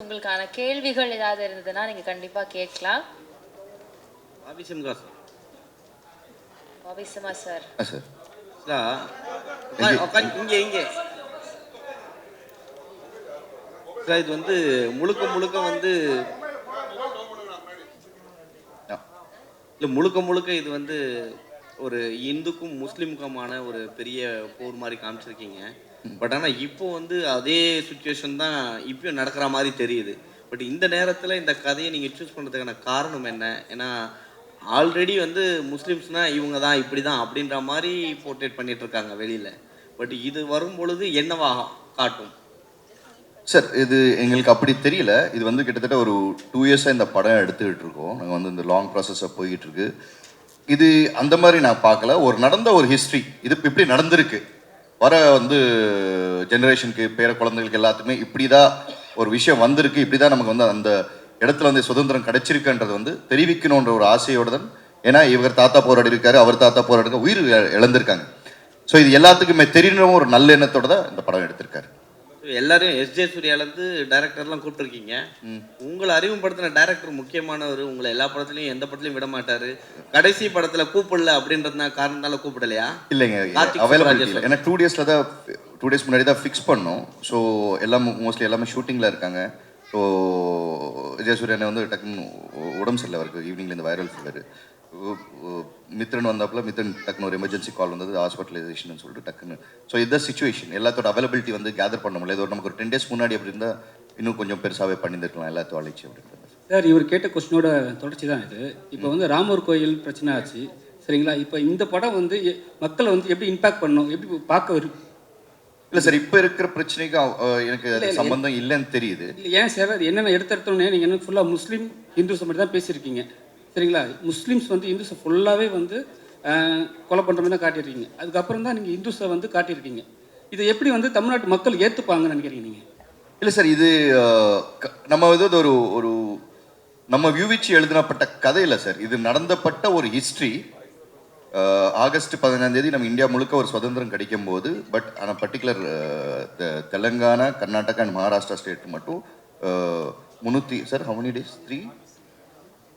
உங்களுக்கான கேள்விகள் ஏதாவது இருந்ததுன்னா நீங்க கண்டிப்பா கேட்கலாம். ஆபிசம்கா ஆபிசமா சார். சார் இங்கே சார் இது வந்து முழுக்க வந்து இல்லை முழுக்க இது வந்து ஒரு இந்துக்கும் முஸ்லீமுக்குமான ஒரு பெரிய போர் மாதிரி காமிச்சிருக்கீங்க. பட் ஆனால் இப்போ வந்து அதே சுச்சுவேஷன் தான் இப்பயும் நடக்கிற மாதிரி தெரியுது. பட் இந்த நேரத்தில் இந்த கதையை நீங்கள் சூஸ் பண்ணுறதுக்கான காரணம் என்ன? ஏன்னா ஆல்ரெடி வந்து முஸ்லீம்ஸ்னால் இவங்க தான் இப்படி தான் அப்படின்ற மாதிரி போர்ட்ரேட் பண்ணிட்டு இருக்காங்க வெளியில். பட் இது வரும் பொழுது என்னவா காட்டும்? சார் இது எங்களுக்கு அப்படி தெரியல. இது வந்து கிட்டத்தட்ட ஒரு 2 இயர்ஸாக இந்த படம் எடுத்துக்கிட்டு இருக்கோம். நாங்கள் வந்து இந்த லாங் ப்ராசஸாக போய்கிட்டு இருக்கு. இது அந்த மாதிரி நான் பார்க்கல. நடந்த ஒரு ஹிஸ்ட்ரி இது இப்படி நடந்திருக்கு. வர வந்து ஜெனரேஷனுக்கு பேர குழந்தைகளுக்கு எல்லாத்துக்குமே இப்படி தான் ஒரு விஷயம் வந்திருக்கு, இப்படி தான் நமக்கு வந்து அந்த இடத்துல வந்து சுதந்திரம் கிடைச்சிருக்குன்றது வந்து தெரிவிக்கணுன்ற ஒரு ஆசையோடு தான். ஏன்னா இவர் தாத்தா போராடி இருக்காரு, அவர் தாத்தா போராடி உயிர் இழந்திருக்காங்க. ஸோ இது எல்லாத்துக்குமே தெரியணும் ஒரு நல்ல எண்ணத்தோடு தான் இந்த படம் எடுத்திருக்காரு. எல்லாரும் எஸ்ஜே சூர்யாலேருந்து டைரக்டர்லாம் கூப்பிட்டுருக்கீங்க. உங்களை அறிமுகப்படுத்தின டைரக்டர் முக்கியமானவர். உங்களை எல்லா படத்துலையும் எந்த படத்துலையும் விட மாட்டாரு. கடைசி படத்தில் கூப்பிடல அப்படின்றதுனா காரணத்தால கூப்பிடலையா? இல்லைங்க, அவைலபிலிட்டி இல்லை. ஏன்னா 2 டேஸ் முன்னாடி தான் ஃபிக்ஸ் பண்ணோம். ஸோ எல்லாம் மோஸ்ட்லி எல்லாமே ஷூட்டிங்கில் இருக்காங்க. ஸோ விஜய் சூர்யானை வந்து டக்குன்னு உடம்பு சரியில்லை, அவருக்கு ஈவினிங்லேருந்து வைரல் ஃபீவர். மித்ரன் வந்தாப்புல டக்குன்னு ஒரு எமர்ஜென்சி கால் வந்தது, ஹாஸ்பிட்டலைசேஷன் சொல்லிட்டு டக்குன்னு. ஸோ இதுதான் சுச்சுவேஷன். எல்லாத்தோட அவைலபிலிட்டி வந்து கேதர் பண்ண முடியல. இது நமக்கு ஒரு 10 டேஸ் முன்னாடி அப்படி இருந்தால் இன்னும் கொஞ்சம் பெருசாகவே பண்ணியிருக்கலாம் எல்லாத்தையும் அழைச்சி அப்படின்றது. சார் இவர் கேட்ட கொஸ்டினோட தொடர்ச்சி தான் இது. இப்போ வந்து ராமர் கோயில் பிரச்சனை ஆச்சு சரிங்களா? இப்போ இந்த படம் வந்து மக்களை வந்து எப்படி இம்பாக்ட் பண்ணும், எப்படி பார்க்க வரும்? இல்லை சார், இப்போ இருக்கிற பிரச்சனைக்கு எனக்கு சம்பந்தம் இல்லைன்னு தெரியுது. இல்லை ஏன் சார், அது என்னென்ன எடுத்தோடனே நீங்கள் என்ன ஃபுல்லாக முஸ்லீம் ஹிந்துஸ் மட்டும் தான் பேசியிருக்கீங்க சரிங்களா? முஸ்லீம்ஸ் வந்து இந்துஸை ஃபுல்லாகவே வந்து கொலை பண்ணுற மாதிரி தான் காட்டியிருக்கீங்க. அதுக்கப்புறம் தான் நீங்கள் இந்துஸை வந்து காட்டியிருக்கீங்க. இதை எப்படி வந்து தமிழ்நாட்டு மக்கள் ஏற்றுப்பாங்கன்னு நினைக்கிறீங்க நீங்கள்? இல்லை சார், இது நம்ம இது ஒரு நம்ம வியூவிச்சு எழுதினப்பட்ட கதை இல்லை சார். இது நடந்தப்பட்ட ஒரு ஹிஸ்ட்ரி. ஆகஸ்ட் 15ஆம் தேதி நம்ம இந்தியா முழுக்க ஒரு சுதந்திரம் கிடைக்கும் போது, பட் ஆனால் particular Telangana, Karnataka and Maharashtra state மட்டும் 300 sir how many days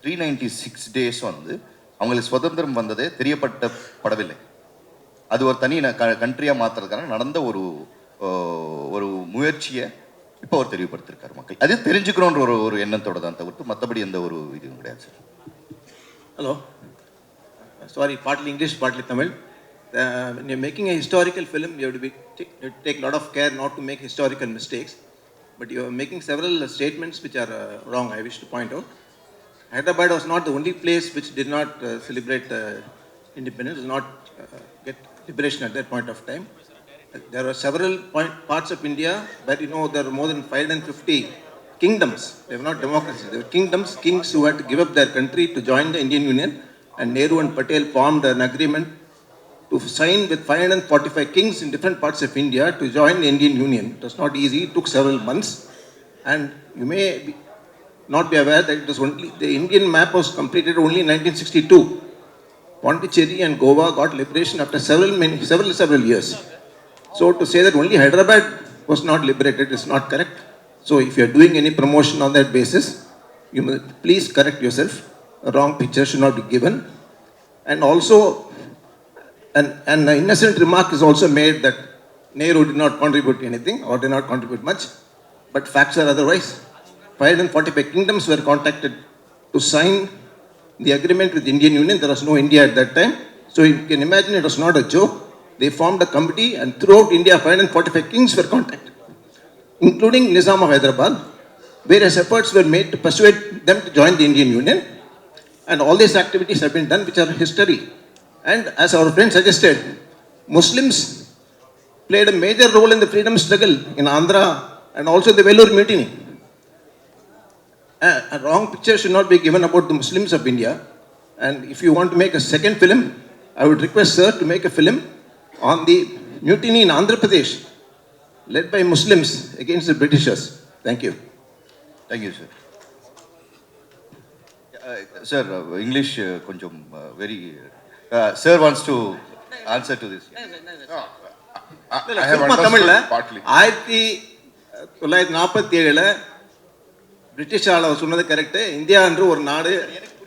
396 days வந்து அவங்களுக்கு சுதந்திரம் வந்ததே தெரியப்படவில்லை. அது ஒரு தனி கண்ட்ரியாக மாற்றுறதுக்கான நடந்த ஒரு முயற்சியை இப்போ அவர் தெரியப்படுத்திருக்காரு மக்கள். அது தெரிஞ்சுக்கணுன்ற ஒரு எண்ணத்தோட தான் தவிர்த்து மற்றபடி எந்த ஒரு இதுவும் கிடையாது sir. Hello, sorry, partly English, partly Tamil. When you're making a historical film, you have to take a lot of care not to make historical mistakes. But you're making several statements which are wrong, I wish to point out. Hyderabad was not the only place which did not celebrate independence, did not get liberation at that point of time. There were several parts of India where there were more than 550 kingdoms. They were not democracies, they were kingdoms, kings who had to give up their country to join the Indian Union. And Nehru and Patel formed an agreement to sign with 545 kings in different parts of India to join the Indian Union. It was not easy, it took several months. And you may not be aware that it was only the Indian map was completed only in 1962. Pondicherry and Goa got liberation after several years. So to say that only Hyderabad was not liberated is not correct. So if you are doing any promotion on that basis, you must please correct yourself. A wrong picture should not be given. And also, an innocent remark is also made that Nehru did not contribute anything or did not contribute much, but facts are otherwise. 545 kingdoms were contacted to sign the agreement with the Indian Union. There was no India at that time. So you can imagine it was not a joke. They formed a committee and throughout India 545 kings were contacted, including Nizam of Hyderabad. Various efforts were made to persuade them to join the Indian Union. And all these activities have been done which are history. And as our friend suggested, Muslims played a major role in the freedom struggle in Andhra and also the Vellore Mutiny. A wrong picture should not be given about the Muslims of India. And if you want to make a second film, I would request sir to make a film on the mutiny in Andhra Pradesh led by Muslims against the Britishers. Thank you. Thank you, sir. Sir, English konjam very sir wants to answer to this. I have understood partly. 1947 British ஆள் அவர் சொன்னது correct. India என்று ஒரு நாடு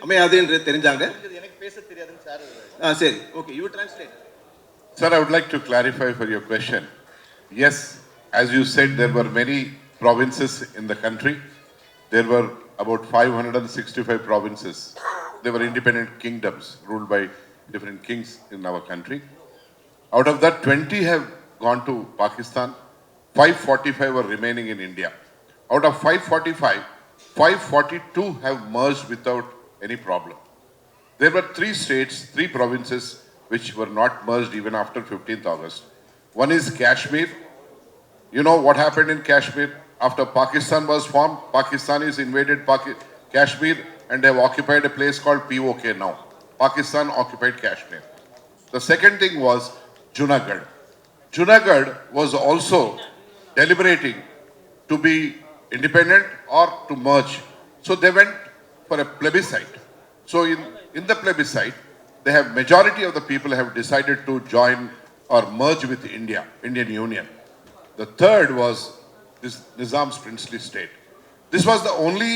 அமையாது என்று தெரிஞ்சாங்க. சரி, okay, you translate. Sir, I would like to clarify for your question. Yes, as you said, there were many provinces in the country. There were about 565 provinces. They were independent kingdoms ruled by different kings in our country. Out of that, 20 have gone to Pakistan. 545 were remaining in India. Out of 545, 542 have merged without any problem. There were 3 states, 3 provinces which were not merged even after 15th August. One is Kashmir. You know what happened in Kashmir? After Pakistan was formed, Pakistanis invaded Kashmir and they have occupied a place called POK now. Pakistan occupied Kashmir. The second thing was Junagadh. Junagadh was also deliberating to be independent or to merge. So they went for a plebiscite. So in the plebiscite, they have majority of the people have decided to join or merge with India, Indian Union. The third was this Nizam's princely state. This was the only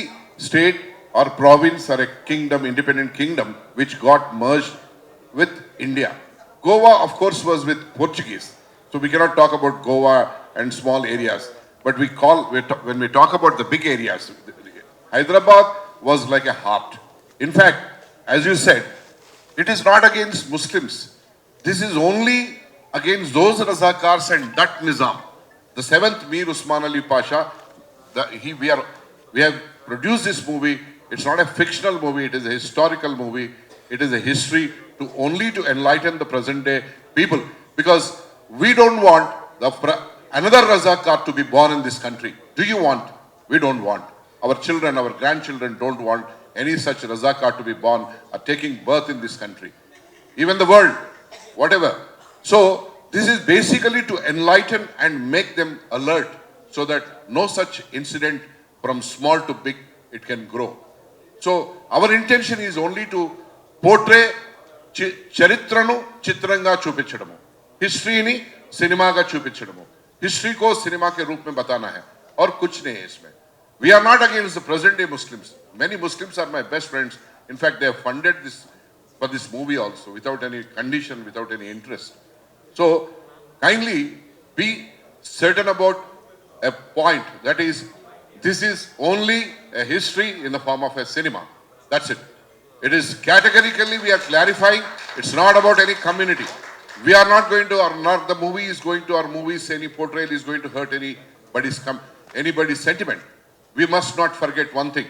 state or province or a kingdom, independent kingdom, which got merged with India. Goa, of course, was with Portuguese. So we cannot talk about Goa and small areas. But when we talk about the big areas, Hyderabad was like a heart. In fact, as you said, it is not against Muslims. This is only against those Razakars and that Nizam. The 7th Mir Usman Ali Pasha, we have produced this movie. It's not a fictional movie, it is a historical movie. It is a history to enlighten the present day people. Because we don't want another Razakar to be born in this country. Do you want? We don't want. Our children, our grandchildren don't want any such Razakar to be born or taking birth in this country. Even the world, whatever. So, this is basically to enlighten and make them alert so that no such incident from small to big, it can grow. So, our intention is only to portray Charitranu Chitranga Chupichadamu. History ni cinema ka chupichadamu. History ko cinema ke roop mein batana hai. Aur kuch nahi hai isme. We are not against the present day Muslims. Many Muslims are my best friends. In fact, they have funded this for this movie also without any condition, without any interest. So, kindly be certain about a point, that is, this is only a history in the form of a cinema. That's it. It is categorically we are clarifying, it's not about any community. We are not going to, or not the movie is going to, our movies, any portrayal is going to hurt anybody's sentiment. We must not forget one thing.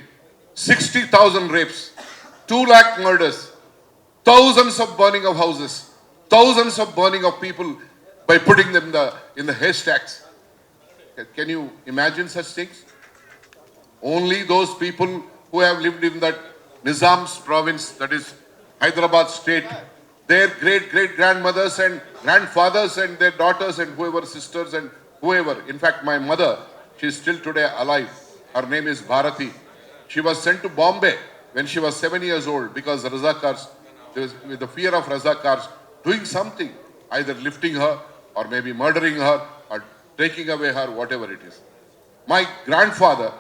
60,000 rapes, 2 lakh murders, thousands of burning of houses, thousands of burning of people by putting them in the haystacks. Can you imagine such things? Only those people who have lived in that Nizam's province, that is Hyderabad state, their great-great-grandmothers and grandfathers and their daughters and whoever, sisters and whoever. In fact, my mother, she is still today alive. Her name is Bharati. She was sent to Bombay when she was 7 years old because the Razakars, with the fear of Razakars, doing something, either lifting her or maybe murdering her or taking away her, whatever it is. My grandfather,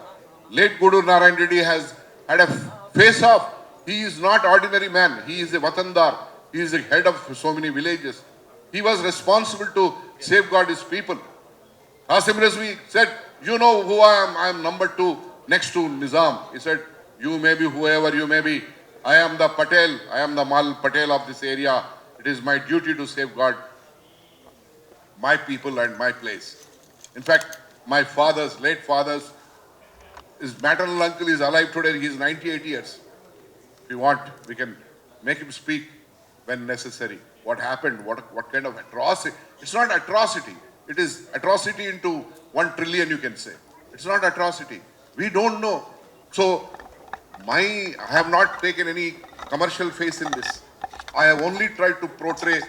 late Gudur Narayan Reddy, has had a face-off. He is not ordinary man. He is a Watandar. He is the head of so many villages. He was responsible to safeguard his people. Qasim Rizvi said, you know who I am? I am number 2 next to Nizam. He said, you may be whoever you may be. I am the Patel. I am the Mal Patel of this area. It is my duty to safeguard my people and my place. In fact, my late father's, his maternal uncle is alive today. He is 98 years. If you want, we can make him speak when necessary. What happened? What kind of atrocity? It's not atrocity. It is atrocity into 1 trillion, you can say. It's not atrocity. We don't know. So, I have not taken any commercial face in this. I have only tried to portray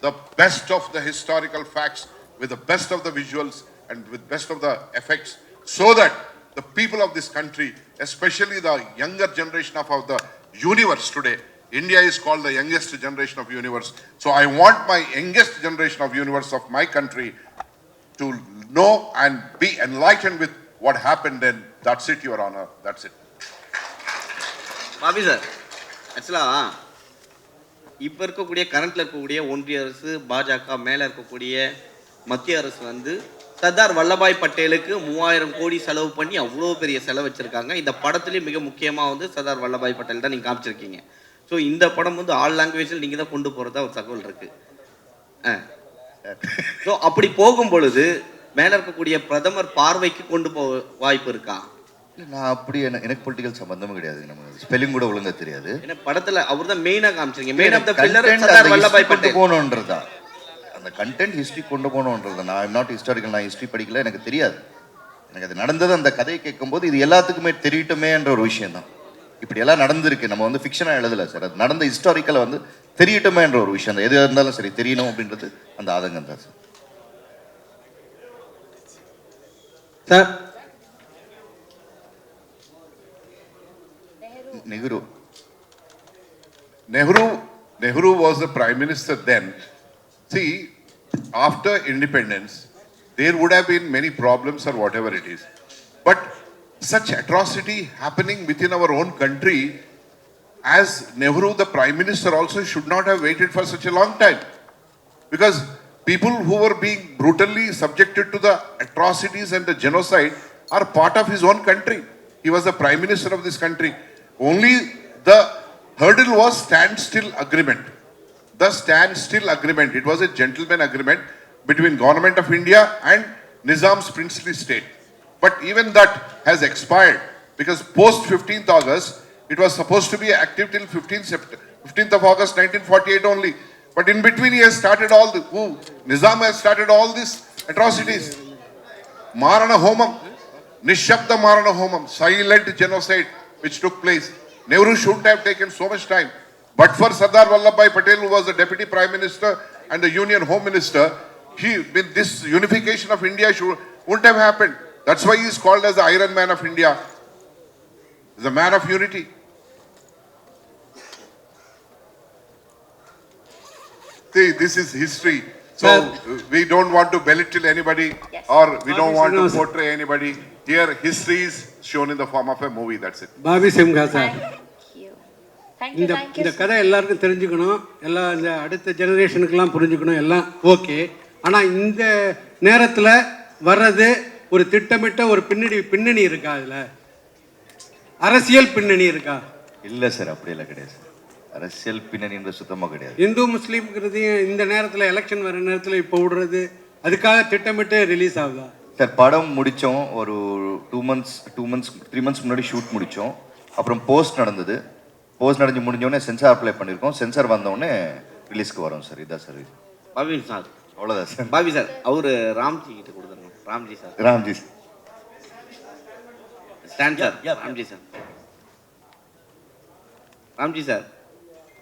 the best of the historical facts with the best of the visuals and with best of the effects so that the people of this country, especially the younger generation of the universe today, India is called the youngest generation of universe. So I want my youngest generation of universe of my country to know and be enlightened with what happened then That's it, Your Honor. That's it. Bobby sir, ஆக்சுவலாக இப்போ இருக்கக்கூடிய கரண்ட்டில் இருக்கக்கூடிய ஒன்றிய அரசு, பாஜக மேலே இருக்கக்கூடிய மத்திய அரசு வந்து சர்தார் வல்லபாய் பட்டேலுக்கு 3000 கோடி செலவு பண்ணி அவ்வளோ பெரிய செலவு வச்சுருக்காங்க. இந்த படத்துலேயும் மிக முக்கியமாக வந்து சர்தார் வல்லபாய் பட்டேல் தான் நீங்கள் காமிச்சிருக்கீங்க. ஸோ இந்த படம் வந்து ஆல் லாங்குவேஜில் நீங்கள் தான் கொண்டு போகிறதா ஒரு தகவல் இருக்குது. ஸோ அப்படி போகும் பொழுது மேலே இருக்கக்கூடிய பிரதமர் பார்வைக்கு கொண்டு போக வாய்ப்பு இருக்கா? நான் அப்படி எனக்கு பொலிட்டிக்கல் சம்பந்தமும் கிடையாது. நமக்கு ஸ்பெல்லிங் கூட ஒழுங்கா தெரியாது. ஏன்னா படத்துல அவர் தான் மெயினா காமிச்சிருங்க. Main of the pillar Sardar Vallabhbhai Patel போகணுன்றதா, அந்த கண்டென்ட் ஹிஸ்டரி கொண்டு போகணுன்றதா. நான் ஐம் நாட் ஹிஸ்டாரிக்கல், நான் ஹிஸ்டரி படிக்கல, எனக்கு தெரியாது. எனக்கு அது நடந்தது அந்த கதையை கேட்கும்போது இது எல்லாத்துக்குமே தெரியட்டுமேன்ற ஒரு விஷயம் தான். இப்படி எல்லாம் நடந்திருக்கு, நம்ம வந்து ஃபிக்ஷனாக எழுதலை சார். அது நடந்த ஹிஸ்டாரிக்கலை வந்து தெரியட்டுமேன்ற ஒரு விஷயம் தான். எது இருந்தாலும் சரி தெரியணும் அப்படின்றது அந்த ஆதங்கம் தான் sir. Sir Nehru was the Prime Minister then. See, after independence, there would have been many problems or whatever it is. But such atrocity happening within our own country, as Nehru, the Prime Minister, also should not have waited for such a long time. Because people who were being brutally subjected to the atrocities and the genocide are part of his own country. He was the Prime Minister of this country. Only the hurdle was standstill agreement. The standstill agreement. It was a gentleman agreement between Government of India and Nizam's princely state. But even that has expired because post 15th August, it was supposed to be active till 15th of August 1948 only. But in between he has started all the, Nizam has started all these atrocities. Marana Homam, Nishabda Marana Homam, silent genocide which took place. Nehru shouldn't have taken so much time. But for Sardar Vallabhbhai Patel, who was the Deputy Prime Minister and the Union Home Minister, with this unification of India wouldn't have happened. That's why he is called as the Iron Man of India. He's a man of unity. See, this is history. So we don't want to belittle anybody or we don't want to portray anybody. Here, history is shown in the form of a movie. That's it. Bobby Simha sir, Thank you. இந்த கதை எல்லாருக்கும் தெரிஞ்சுக்கணும், எல்லாம் இந்த அடுத்த ஜெனரேஷனுக்கெல்லாம் புரிஞ்சுக்கணும், எல்லாம் okay. ஆனால் இந்த நேரத்தில் வர்றது ஒரு திட்டமிட்ட ஒரு பின்னணி இருக்கா? அதில் அரசியல் பின்னணி இருக்கா? இல்லை சார், அப்படியெல்லாம் கிடையாது சார். அரசியல் பின்னணின்ற சுத்தமாக கிடையாது. இந்து முஸ்லீம்ங்கிறதையும் இந்த நேரத்தில் எலெக்ஷன் வர நேரத்தில் இப்போ விடுறது அதுக்காக திட்டமிட்டு ரிலீஸ் ஆகுதா சார்? படம் முடித்தோம், ஒரு 3 months முன்னாடி ஷூட் முடித்தோம். அப்புறம் போஸ்ட் நடந்தது. போஸ்ட் நடந்து முடிஞ்சோடனே சென்சார் அப்ளை பண்ணியிருக்கோம். சென்சார் வந்தோடனே ரிலீஸ்க்கு வரோம் சார். இதான் சார் இது. பாபி சார், அவ்வளோதான் சார். பாபி சார், அவரு ராம்ஜி கிட்ட கொடுத்துருங்க. Ramji sir, Ramji sir, stand sir, Ramji sir, Ramji sir.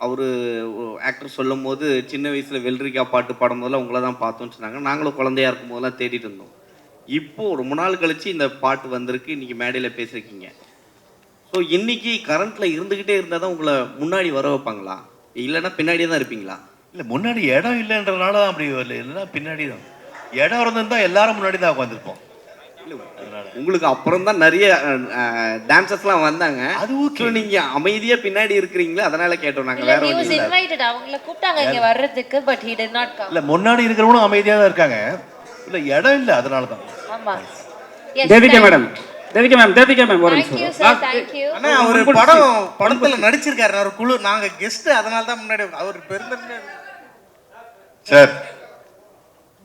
அவர் ஆக்டர் சொல்லும் போது சின்ன வயசில் வெள்ளரிக்காய் பாட்டு பாடும் போதெல்லாம் உங்களை தான் பார்த்தோன்னு சொன்னாங்க. நாங்களும் குழந்தையா இருக்கும் போதெல்லாம் தேடிட்டு இருந்தோம். இப்போது ரொம்ப நாள் கழித்து இந்த பாட்டு வந்திருக்கு, இன்றைக்கி மேடையில் பேசியிருக்கீங்க. ஸோ இன்றைக்கி கரண்ட்டில் இருந்துக்கிட்டே இருந்தால் தான் உங்களை முன்னாடி வர வைப்பாங்களா, இல்லைன்னா பின்னாடியே தான் இருப்பீங்களா? இல்லை, முன்னாடி இடம் இல்லைன்றதுனால தான் அப்படி வரல, இல்லைன்னா பின்னாடி தான். இடம் இருந்திருந்தால் எல்லாரும் முன்னாடி தான் உட்காந்துருப்போம். உங்களுக்கு அப்புறம் தான் நிறைய டான்சர்ஸ்லாம் வந்தாங்க. அது ஓகே, நீங்க அமைதியா பின்னாடி இருக்கிறீங்களா, அதனால கேட்டோம் நாங்க. வேற ஒண்ணும் இல்ல. அவங்கள கூப்பிட்டாங்க இங்க வர்றதுக்கு, but he did not come. இல்ல, முன்னாடி இருக்கிறவங்களும் அமைதியா தான் இருக்காங்க. இல்ல, இடம் இல்ல, அதனால தான். ஆமா. தேவிகா மேடம், தேவிகா மேம் ஒரு நிமிஷம். Thank you. அண்ணா, அவர் படத்துல நடிச்சிருக்காரு. அவர் குழு, நாங்க கெஸ்ட், அதனால தான் முன்னாடி அவர் பெருந்தன்மை. சார்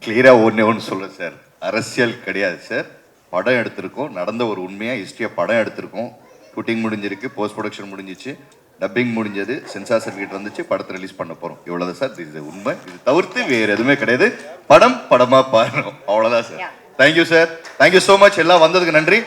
கிளியராக ஒன்று சொல்கிறேன் சார், அரசியல் கிடையாது சார். படம் எடுத்திருக்கோம், நடந்த ஒரு உண்மையாக ஹிஸ்ட்ரியாக படம் எடுத்திருக்கோம். ஷூட்டிங் முடிஞ்சிருக்கு, போஸ்ட் ப்ரொடக்ஷன் முடிஞ்சிச்சு, டப்பிங் முடிஞ்சது, சென்சார் சர்டிஃபிகேட் வந்துச்சு, படத்தை ரிலீஸ் பண்ண போகிறோம். இவ்வளோதான் சார். இது உண்மை. இது தவிர்த்து வேறு எதுவுமே கிடையாது. படமாக பாருங்க, அவ்வளோதான் sir. Thank you sir, thank you so much. எல்லாம் வந்ததுக்கு நன்றி.